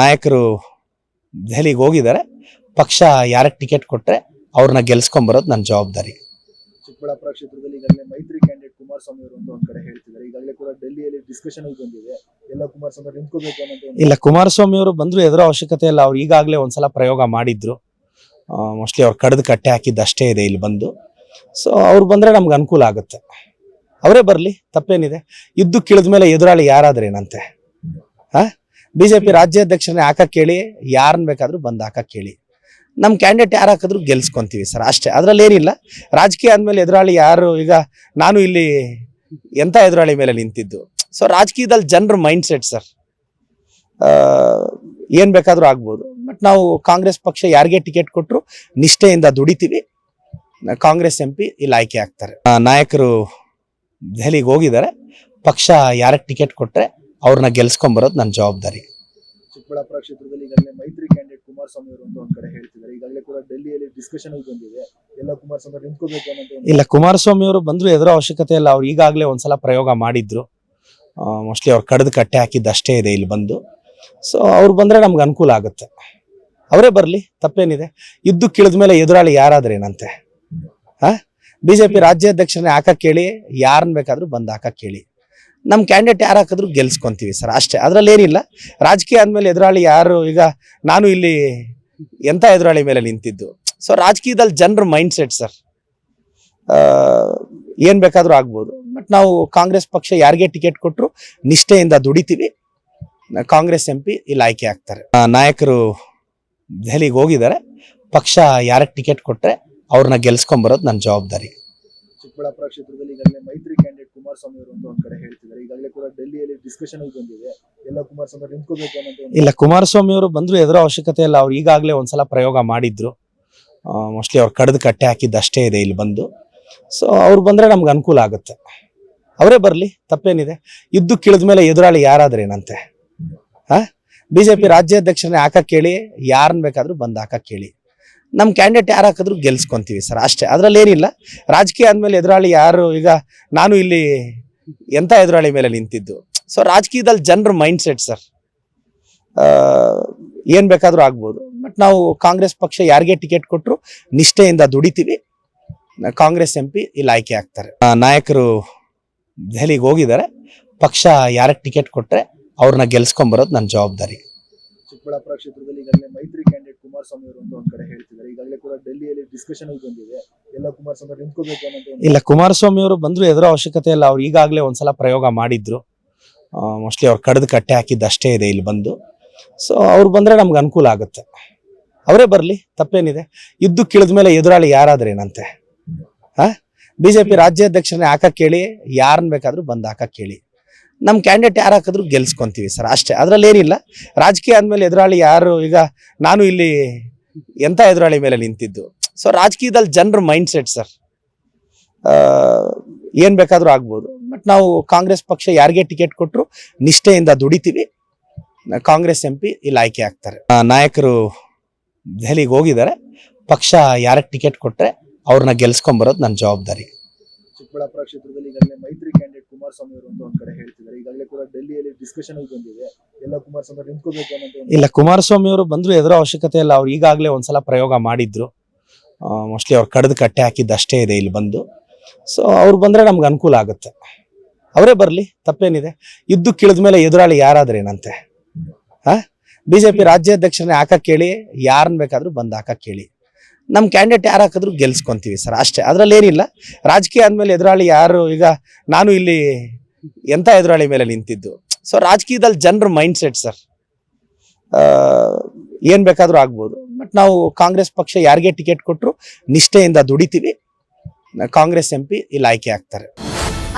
ನಾಯಕರು ದೆಹಲಿಗೆ ಹೋಗಿದ್ದಾರೆ. ಪಕ್ಷ ಯಾರಿಗೆ ಟಿಕೆಟ್ ಕೊಟ್ಟರೆ ಅವ್ರನ್ನ ಗೆಲ್ಸ್ಕೊಂಬರೋದು ನನ್ನ ಜವಾಬ್ದಾರಿ. ಚಿಕ್ಕಬಳ್ಳಾಪುರ ಕ್ಷೇತ್ರದಲ್ಲಿ ಈಗಾಗಲೇ ಮೈತ್ರಿ ಕ್ಯಾಂಡಿಡೇಟ್ ಕುಮಾರಸ್ವಾಮಿ ಅವರು ಒಂದ್ ಕಡೆ ಹೇಳ್ತಿದ್ದಾರೆ. ಈಗಾಗಲೇ ಕೂಡ ಡೆಲ್ಲಿಯಲ್ಲಿ ಡಿಸ್ಕಷನ್ ಬಂದಿದೆ, ಎಲ್ಲ ಕುಮಾರಸ್ವಾಮಿ ಅವರು ನಿಂತ್ಕೋಬೇಕು ಅನ್ನೋದು. ಇಲ್ಲ, ಕುಮಾರಸ್ವಾಮಿ ಅವರು ಬಂದ್ರು ಎದುರೋ ಅವಶ್ಯಕತೆ ಇಲ್ಲ. ಅವ್ರು ಈಗಾಗಲೇ ಒಂದ್ಸಲ ಪ್ರಯೋಗ ಮಾಡಿದ್ರು. ಮೋಸ್ಟ್ಲಿ ಅವ್ರು ಕಡ್ದು ಕಟ್ಟೆ ಹಾಕಿದ್ದು ಅಷ್ಟೇ ಇದೆ ಇಲ್ಲಿ ಬಂದು. ಸೊ ಅವ್ರು ಬಂದ್ರೆ ನಮ್ಗೆ ಅನುಕೂಲ ಆಗುತ್ತೆ. ಅವರೇ ಬರಲಿ, ತಪ್ಪೇನಿದೆ. ಯುದ್ಧ ಕಿಳಿದ ಮೇಲೆ ಎದುರಾಳಿ ಯಾರಾದ್ರೇನಂತೆ. ಬಿಜೆಪಿ ರಾಜ್ಯಾಧ್ಯಕ್ಷರನ್ನೇ ಹಾಕಕ್ಕೆ ಹೇಳಿ, ಯಾರನ್ನ ಬೇಕಾದ್ರೂ ಬಂದು ಹಾಕಕ್ಕೆ ಹೇಳಿ. ನಮ್ಮ ಕ್ಯಾಂಡಿಡೇಟ್ ಯಾರು ಹಾಕಿದ್ರು ಗೆಲ್ಸ್ಕೊಂತೀವಿ ಸರ್, ಅಷ್ಟೇ. ಅದ್ರಲ್ಲಿ ಏನಿಲ್ಲ. ರಾಜಕೀಯ ಅಂದಮೇಲೆ ಎದುರಾಳಿ ಯಾರು, ಈಗ ನಾನು ಇಲ್ಲಿ ಎಂತ ಎದುರಾಳಿ ಮೇಲೆ ನಿಂತಿದ್ದು. ಸೊ ರಾಜಕೀಯದಲ್ಲಿ ಜನರ ಮೈಂಡ್ ಸೆಟ್ ಸರ್, ಏನ್ ಬೇಕಾದ್ರೂ ಆಗ್ಬೋದು. ಬಟ್ ನಾವು ಕಾಂಗ್ರೆಸ್ ಪಕ್ಷ ಯಾರಿಗೆ ಟಿಕೆಟ್ ಕೊಟ್ಟರು ನಿಷ್ಠೆಯಿಂದ ದುಡಿತೀವಿ. ಕಾಂಗ್ರೆಸ್ MP ಇಲ್ಲಿ ಆಯ್ಕೆ ಆಗ್ತಾರೆ. ನಾಯಕರು ದೆಹಲಿಗೆ ಹೋಗಿದ್ದಾರೆ. ಪಕ್ಷ ಯಾರಿಗೆ ಟಿಕೆಟ್ ಕೊಟ್ಟರೆ ಅವ್ರನ್ನ ಗೆಲ್ಸ್ಕೊಂಬರೋದು ನನ್ನ ಜವಾಬ್ದಾರಿ. ಚಿಕ್ಕಬಳ್ಳಾಪುರ ಕ್ಷೇತ್ರದಲ್ಲಿ ಈಗಾಗಲೇ ಮೈತ್ರಿ ಕ್ಯಾಂಡಿಡೇಟ್ ಕುಮಾರಸ್ವಾಮಿ ಅವರು ಒಂದ್ ಕಡೆ ಹೇಳ್ತಿದ್ದಾರೆ. ಈಗಾಗಲೇ ಕೂಡ ಡೆಲ್ಲಿಯಲ್ಲಿ ಡಿಸ್ಕಷನ್ ಬಂದಿದೆ, ಎಲ್ಲ ಕುಮಾರಸ್ವಾಮಿ ಅವರು ನಿಂತ್ಕೋಬೇಕು ಅನ್ನೋದು. ಇಲ್ಲ, ಕುಮಾರಸ್ವಾಮಿ ಅವರು ಬಂದ್ರು ಎದುರೋ ಅವಶ್ಯಕತೆ ಇಲ್ಲ. ಅವ್ರು ಈಗಾಗಲೇ ಒಂದ್ಸಲ ಪ್ರಯೋಗ ಮಾಡಿದ್ರು. ಮೋಸ್ಟ್ಲಿ ಅವ್ರು ಕಡ್ದು ಕಟ್ಟೆ ಹಾಕಿದ್ದು ಅಷ್ಟೇ ಇದೆ ಇಲ್ಲಿ ಬಂದು. ಸೊ ಅವ್ರು ಬಂದ್ರೆ ನಮ್ಗೆ ಅನುಕೂಲ ಆಗುತ್ತೆ. ಅವರೇ ಬರಲಿ, ತಪ್ಪೇನಿದೆ. ಯುದ್ಧ ಕಿಳಿದ ಮೇಲೆ ಎದುರಾಳಿ ಯಾರಾದ್ರೇನಂತೆ. ಬಿಜೆಪಿ ರಾಜ್ಯಾಧ್ಯಕ್ಷರನ್ನೇ ಹಾಕಕ್ಕೆ ಹೇಳಿ, ಯಾರನ್ನ ಬೇಕಾದ್ರೂ ಬಂದು ಹಾಕಕ್ಕೆ ಹೇಳಿ. ನಮ್ಮ ಕ್ಯಾಂಡಿಡೇಟ್ ಯಾರು ಹಾಕಿದ್ರು ಗೆಲ್ಸ್ಕೊಂತೀವಿ ಸರ್, ಅಷ್ಟೇ. ಅದ್ರಲ್ಲಿ ಏನಿಲ್ಲ. ರಾಜಕೀಯ ಅಂದಮೇಲೆ ಎದುರಾಳಿ ಯಾರು, ಈಗ ನಾನು ಇಲ್ಲಿ ಎಂತ ಎದುರಾಳಿ ಮೇಲೆ ನಿಂತಿದ್ದು. ಸೊ ರಾಜಕೀಯದಲ್ಲಿ ಜನರ ಮೈಂಡ್ ಸೆಟ್ ಸರ್, ಏನ್ ಬೇಕಾದ್ರೂ ಆಗ್ಬೋದು. ಬಟ್ ನಾವು ಕಾಂಗ್ರೆಸ್ ಪಕ್ಷ ಯಾರಿಗೆ ಟಿಕೆಟ್ ಕೊಟ್ಟರು ನಿಷ್ಠೆಯಿಂದ ದುಡಿತೀವಿ. ಕಾಂಗ್ರೆಸ್ MP ಇಲ್ಲಿ ಆಯ್ಕೆ ಆಗ್ತಾರೆ. ನಾಯಕರು ದೆಹಲಿಗೆ ಹೋಗಿದ್ದಾರೆ. ಪಕ್ಷ ಯಾರಿಗೆ ಟಿಕೆಟ್ ಕೊಟ್ಟರೆ ಅವ್ರನ್ನ ಗೆಲ್ಸ್ಕೊಂಬರೋದು ನನ್ನ ಜವಾಬ್ದಾರಿ. ಚಿಕ್ಕಬಳ್ಳಾಪುರ ಕ್ಷೇತ್ರದಲ್ಲಿ ಈಗಾಗಲೇ ಮೈತ್ರಿ ಕ್ಯಾಂಡಿಡೇಟ್ ಕುಮಾರಸ್ವಾಮಿ ಅವರು ಒಂದ್ ಕಡೆ ಹೇಳ್ತಿದ್ದಾರೆ. ಈಗಾಗಲೇ ಕೂಡ ಡೆಲ್ಲಿಯಲ್ಲಿ ಡಿಸ್ಕಷನ್ ಬಂದಿದೆ, ಎಲ್ಲ ಕುಮಾರಸ್ವಾಮಿ ಅವರು ನಿಂತ್ಕೋಬೇಕು ಅನ್ನೋದು. ಇಲ್ಲ, ಕುಮಾರಸ್ವಾಮಿ ಅವರು ಬಂದ್ರು ಎದುರೋ ಅವಶ್ಯಕತೆ ಇಲ್ಲ. ಅವ್ರು ಈಗಾಗಲೇ ಒಂದ್ಸಲ ಪ್ರಯೋಗ ಮಾಡಿದ್ರು. ಮೋಸ್ಟ್ಲಿ ಅವ್ರು ಕಡ್ದು ಕಟ್ಟೆ ಹಾಕಿದ್ದು ಅಷ್ಟೇ ಇದೆ ಇಲ್ಲಿ ಬಂದು. ಸೊ ಅವ್ರು ಬಂದ್ರೆ ನಮ್ಗೆ ಅನುಕೂಲ ಆಗುತ್ತೆ. ಅವರೇ ಬರಲಿ, ತಪ್ಪೇನಿದೆ. ಯುದ್ಧ ಕಿಳಿದ ಮೇಲೆ ಎದುರಾಳಿ ಯಾರಾದ್ರೇನಂತೆ. ಬಿಜೆಪಿ ರಾಜ್ಯಾಧ್ಯಕ್ಷರನ್ನೇ ಹಾಕಕ್ಕೆ ಹೇಳಿ, ಯಾರನ್ನ ಬೇಕಾದ್ರೂ ಬಂದು ಹಾಕಕ್ಕೆ ಹೇಳಿ. ನಮ್ಮ ಕ್ಯಾಂಡಿಡೇಟ್ ಯಾರು ಹಾಕಿದ್ರು ಗೆಲ್ಸ್ಕೊಂತೀವಿ ಸರ್, ಅಷ್ಟೇ. ಅದ್ರಲ್ಲಿ ಏನಿಲ್ಲ. ರಾಜಕೀಯ ಅಂದಮೇಲೆ ಎದುರಾಳಿ ಯಾರು, ಈಗ ನಾನು ಇಲ್ಲಿ ಎಂತ ಎದುರಾಳಿ ಮೇಲೆ ನಿಂತಿದ್ದು. ಸೊ ರಾಜಕೀಯದಲ್ಲಿ ಜನರ ಮೈಂಡ್ ಸೆಟ್ ಸರ್, ಏನ್ ಬೇಕಾದ್ರೂ ಆಗ್ಬೋದು. ಬಟ್ ನಾವು ಕಾಂಗ್ರೆಸ್ ಪಕ್ಷ ಯಾರಿಗೆ ಟಿಕೆಟ್ ಕೊಟ್ಟರು ನಿಷ್ಠೆಯಿಂದ ದುಡಿತೀವಿ. ಕಾಂಗ್ರೆಸ್ MP ಇಲ್ಲಿ ಆಯ್ಕೆ ಆಗ್ತಾರೆ. ನಾಯಕರು ದೆಹಲಿಗೆ ಹೋಗಿದ್ದಾರೆ. ಪಕ್ಷ ಯಾರಿಗೆ ಟಿಕೆಟ್ ಕೊಟ್ಟರೆ ಅವ್ರನ್ನ ಗೆಲ್ಸ್ಕೊಂಬರೋದು ನನ್ನ ಜವಾಬ್ದಾರಿ. ಚಿಕ್ಕಬಳ್ಳಾಪುರ ಕ್ಷೇತ್ರದಲ್ಲಿ ಈಗಾಗಲೇ ಮೈತ್ರಿ ಕ್ಯಾಂಡಿಡೇಟ್ ಕುಮಾರಸ್ವಾಮಿ ಅವರು ಒಂದ್ ಕಡೆ ಹೇಳ್ತಿದ್ದಾರೆ. ಈಗಾಗಲೇ ಕೂಡ ಡೆಲ್ಲಿಯಲ್ಲಿ ಡಿಸ್ಕಷನ್ ಬಂದಿದೆ, ಎಲ್ಲ ಕುಮಾರಸ್ವಾಮಿ ಅವರು ನಿಂತ್ಕೋಬೇಕು ಅನ್ನೋದು. ಇಲ್ಲ, ಕುಮಾರಸ್ವಾಮಿ ಅವರು ಬಂದ್ರು ಎದುರೋ ಅವಶ್ಯಕತೆ ಇಲ್ಲ. ಅವ್ರು ಈಗಾಗಲೇ ಒಂದ್ಸಲ ಪ್ರಯೋಗ ಮಾಡಿದ್ರು. ಮೋಸ್ಟ್ಲಿ ಅವ್ರು ಕಡ್ದು ಕಟ್ಟೆ ಹಾಕಿದ್ದು ಅಷ್ಟೇ ಇದೆ ಇಲ್ಲಿ ಬಂದು. ಸೊ ಅವ್ರು ಬಂದ್ರೆ ನಮ್ಗೆ ಅನುಕೂಲ ಆಗುತ್ತೆ. ಅವರೇ ಬರಲಿ, ತಪ್ಪೇನಿದೆ. ಯುದ್ಧ ಕಿಳಿದ ಮೇಲೆ ಎದುರಾಳಿ ಯಾರಾದ್ರೇನಂತೆ. ಬಿಜೆಪಿ ರಾಜ್ಯಾಧ್ಯಕ್ಷರನ್ನೇ ಹಾಕಕ್ಕೆ ಹೇಳಿ, ಯಾರನ್ನ ಬೇಕಾದ್ರೂ ಬಂದು ಹಾಕಕ್ಕೆ ಹೇಳಿ. ನಮ್ಮ ಕ್ಯಾಂಡಿಡೇಟ್ ಯಾರು ಹಾಕಿದ್ರು ಗೆಲ್ಸ್ಕೊಂತೀವಿ ಸರ್, ಅಷ್ಟೇ. ಅದ್ರಲ್ಲಿ ಏನಿಲ್ಲ. ರಾಜಕೀಯ ಅಂದಮೇಲೆ ಎದುರಾಳಿ ಯಾರು, ಈಗ ನಾನು ಇಲ್ಲಿ ಎಂತ ಎದುರಾಳಿ ಮೇಲೆ ನಿಂತಿದ್ದು. ಸೊ ರಾಜಕೀಯದಲ್ಲಿ ಜನರ ಮೈಂಡ್ ಸೆಟ್ ಸರ್, ಏನ್ ಬೇಕಾದ್ರೂ ಆಗ್ಬೋದು. ಬಟ್ ನಾವು ಕಾಂಗ್ರೆಸ್ ಪಕ್ಷ ಯಾರಿಗೆ ಟಿಕೆಟ್ ಕೊಟ್ಟರು ನಿಷ್ಠೆಯಿಂದ ದುಡಿತೀವಿ. ಕಾಂಗ್ರೆಸ್ MP ಇಲ್ಲಿ ಆಯ್ಕೆ ಆಗ್ತಾರೆ. ನಾಯಕರು ದೆಹಲಿಗೆ ಹೋಗಿದ್ದಾರೆ. ಪಕ್ಷ ಯಾರಿಗೆ ಟಿಕೆಟ್ ಕೊಟ್ಟರೆ ಅವ್ರನ್ನ ಗೆಲ್ಸ್ಕೊಂಬರೋದು ನನ್ನ ಜವಾಬ್ದಾರಿ. ಚಿಕ್ಕಬಳ್ಳಾಪುರ ಕ್ಷೇತ್ರದಲ್ಲಿ ಈಗಾಗಲೇ ಮೈತ್ರಿ ಕ್ಯಾಂಡಿಡೇಟ್ ಕುಮಾರಸ್ವಾಮಿ ಅವರು ಒಂದ್ ಕಡೆ ಹೇಳ್ತಿದ್ದಾರೆ. ಈಗಾಗಲೇ ಕೂಡ ಡೆಲ್ಲಿಯಲ್ಲಿ ಡಿಸ್ಕಷನ್ ಬಂದಿದೆ, ಎಲ್ಲ ಕುಮಾರಸ್ವಾಮಿ ಅವರು ನಿಂತ್ಕೋಬೇಕು ಅನ್ನೋದು. ಇಲ್ಲ, ಕುಮಾರಸ್ವಾಮಿ ಅವರು ಬಂದ್ರು ಎದುರೋ ಅವಶ್ಯಕತೆ ಇಲ್ಲ. ಅವ್ರು ಈಗಾಗಲೇ ಒಂದ್ಸಲ ಪ್ರಯೋಗ ಮಾಡಿದ್ರು. ಮೋಸ್ಟ್ಲಿ ಅವ್ರು ಕಡ್ದು ಕಟ್ಟೆ ಹಾಕಿದ್ದು ಅಷ್ಟೇ ಇದೆ ಇಲ್ಲಿ ಬಂದು. ಸೊ ಅವ್ರು ಬಂದ್ರೆ ನಮ್ಗೆ ಅನುಕೂಲ ಆಗುತ್ತೆ. ಅವರೇ ಬರಲಿ, ತಪ್ಪೇನಿದೆ. ಯುದ್ಧ ಕಿಳಿದ ಮೇಲೆ ಎದುರಾಳಿ ಯಾರಾದ್ರೇನಂತೆ. ಬಿಜೆಪಿ ರಾಜ್ಯಾಧ್ಯಕ್ಷರನ್ನೇ ಹಾಕಕ್ಕೆ ಹೇಳಿ, ಯಾರನ್ನ ಬೇಕಾದ್ರೂ ಬಂದು ಹಾಕಕ್ಕೆ ಹೇಳಿ. ನಮ್ಮ ಕ್ಯಾಂಡಿಡೇಟ್ ಯಾರು ಹಾಕಿದ್ರು ಗೆಲ್ಸ್ಕೊಂತೀವಿ ಸರ್, ಅಷ್ಟೇ. ಅದ್ರಲ್ಲಿ ಏನಿಲ್ಲ. ರಾಜಕೀಯ ಅಂದಮೇಲೆ ಎದುರಾಳಿ ಯಾರು, ಈಗ ನಾನು ಇಲ್ಲಿ ಎಂತ ಎದುರಾಳಿ ಮೇಲೆ ನಿಂತಿದ್ದು. ಸೊ ರಾಜಕೀಯದಲ್ಲಿ ಜನರ ಮೈಂಡ್ ಸೆಟ್ ಸರ್, ಏನ್ ಬೇಕಾದ್ರೂ ಆಗ್ಬೋದು. ಬಟ್ ನಾವು ಕಾಂಗ್ರೆಸ್ ಪಕ್ಷ ಯಾರಿಗೆ ಟಿಕೆಟ್ ಕೊಟ್ಟರು ನಿಷ್ಠೆಯಿಂದ ದುಡಿತೀವಿ. ಕಾಂಗ್ರೆಸ್ MP ಇಲ್ಲಿ ಆಯ್ಕೆ ಆಗ್ತಾರೆ.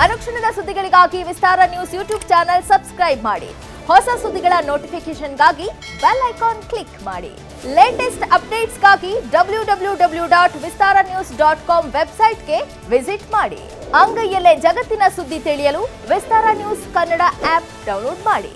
ಅನುಕ್ಷಣದ ಸುದ್ದಿಗಳಿಗಾಗಿ ವಿಸ್ತಾರ ನ್ಯೂಸ್ ಯೂಟ್ಯೂಬ್ ಚಾನೆಲ್ ಸಬ್ಸ್ಕ್ರೈಬ್ ಮಾಡಿ. ಹೊಸ ಸುದ್ದಿಗಳ ನೋಟಿಫಿಕೇಶನ್ಗಾಗಿ ಬೆಲ್ ಐಕಾನ್ ಕ್ಲಿಕ್ ಮಾಡಿ. ಲೇಟೆಸ್ಟ್ ಅಪ್ಡೇಟ್ಸ್ಗಾಗಿ www.vistaranews.com ವೆಬ್ಸೈಟ್ಗೆ ವಿಸಿಟ್ ಮಾಡಿ. ಅಂಗೈಯಲ್ಲೇ ಜಗತ್ತಿನ ಸುದ್ದಿ ತಿಳಿಯಲು ವಿಸ್ತಾರ ನ್ಯೂಸ್ ಕನ್ನಡ ಆಪ್ ಡೌನ್ಲೋಡ್ ಮಾಡಿ.